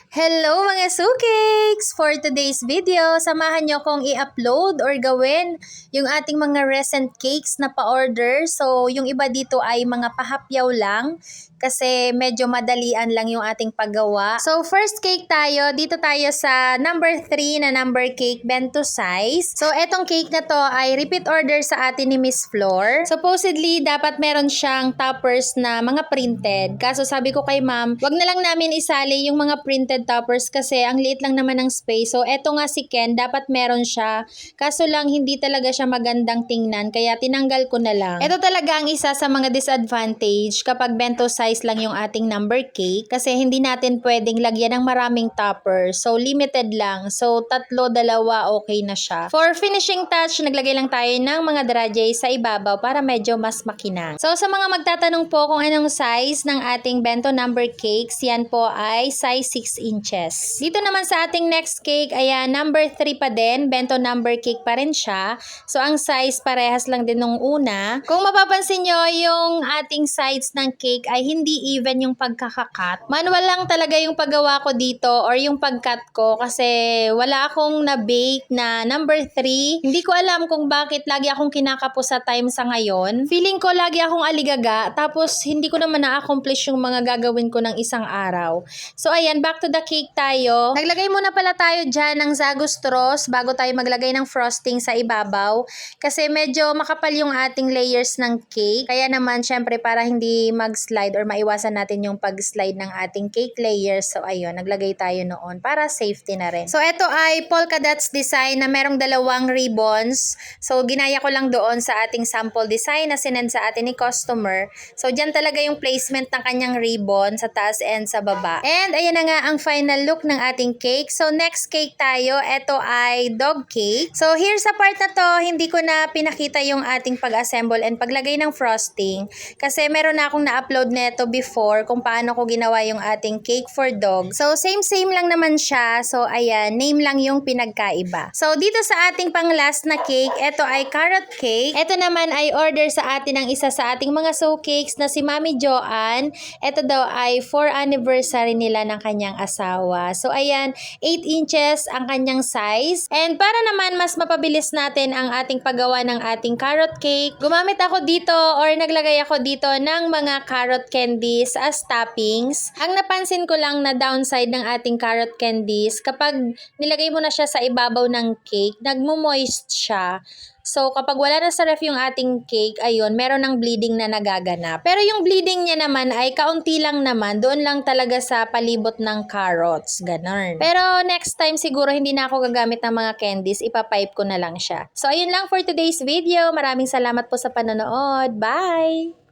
Hello mga sukeks! For today's video, samahan nyo kong i-upload or gawin yung ating mga recent cakes na pa-order. So, yung iba dito ay mga pahapyaw lang kasi medyo madalian lang yung ating paggawa. So, first cake tayo. Dito tayo sa number 3 na number cake, bento size. So, etong cake na to ay repeat order sa atin ni Miss Flor. Supposedly, dapat meron siyang toppers na mga printed. Kaso sabi ko kay ma'am, wag na lang namin isali yung mga printed toppers kasi ang liit lang naman ng space. So, eto nga si Ken, dapat meron siya. Kaso lang, hindi talaga siya magandang tingnan. Kaya tinanggal ko na lang. Ito talaga ang isa sa mga disadvantage kapag bento size lang yung ating number cake. Kasi hindi natin pwedeng lagyan ng maraming toppers. So, limited lang. So, tatlo, dalawa, okay na siya. For finishing touch, naglagay lang tayo ng mga drajay sa ibabaw para medyo mas makinang. So, sa mga magtatanong po kung anong size ng ating bento number cakes, yan po ay size 6 inches. Dito naman sa ating next cake, ayan, number 3 pa din. Bento number cake pa rin siya. So, ang size parehas lang din nung una. Kung mapapansin nyo, yung ating sides ng cake ay hindi even yung pagkakakat. Manual lang talaga yung paggawa ko dito or yung pagkat ko kasi wala akong na-bake na number 3. Hindi ko alam kung bakit lagi akong kinakapos sa time sa ngayon. Feeling ko lagi akong aligaga tapos hindi ko naman na-accomplish yung mga gagawin ko ng isang araw. So, ayan, back to the cake tayo. Naglagay muna pala tayo dyan ng Zago straws bago tayo maglagay ng frosting sa ibabaw. Kasi medyo makapal yung ating layers ng cake. Kaya naman, syempre, para hindi mag-slide or maiwasan natin yung pag-slide ng ating cake layers. So, ayun, naglagay tayo noon para safety na rin. So, ito ay polka dots design na merong dalawang ribbons. So, ginaya ko lang doon sa ating sample design na sinend sa atin ni customer. So, dyan talaga yung placement ng kanyang ribbon sa taas and sa baba. And, ayan na nga ang final look ng ating cake. So, next cake tayo. Ito ay dog cake. So, here sa part na to, hindi ko na pinakita yung ating pag-assemble and paglagay ng frosting. Kasi meron na akong na-upload neto before kung paano ko ginawa yung ating cake for dog. So, same lang naman siya. So, ayan, name lang yung pinagkaiba. So, dito sa ating pang last na cake, ito ay carrot cake. Ito naman ay order sa atin ng isa sa ating mga cakes na si Mami Joanne. Ito daw ay 4th anniversary nila ng kanyang asawa. So, ayan, 8 inches ang kanyang size. And para naman mas mapabilis natin ang ating paggawa ng ating carrot cake, gumamit ako dito or naglagay ako dito ng mga carrot candies as toppings. Ang napansin ko lang na downside ng ating carrot candies, kapag nilagay mo na siya sa ibabaw ng cake, nagmo-moist siya. So, kapag wala na sa ref yung ating cake, ayun, meron ng bleeding na nagaganap. Pero yung bleeding niya naman ay kaunti lang naman. Doon lang talaga sa palibot ng carrots. Ganon. Pero next time siguro hindi na ako gagamit ng mga candies. Ipapipe ko na lang siya. So, ayun lang for today's video. Maraming salamat po sa panonood. Bye!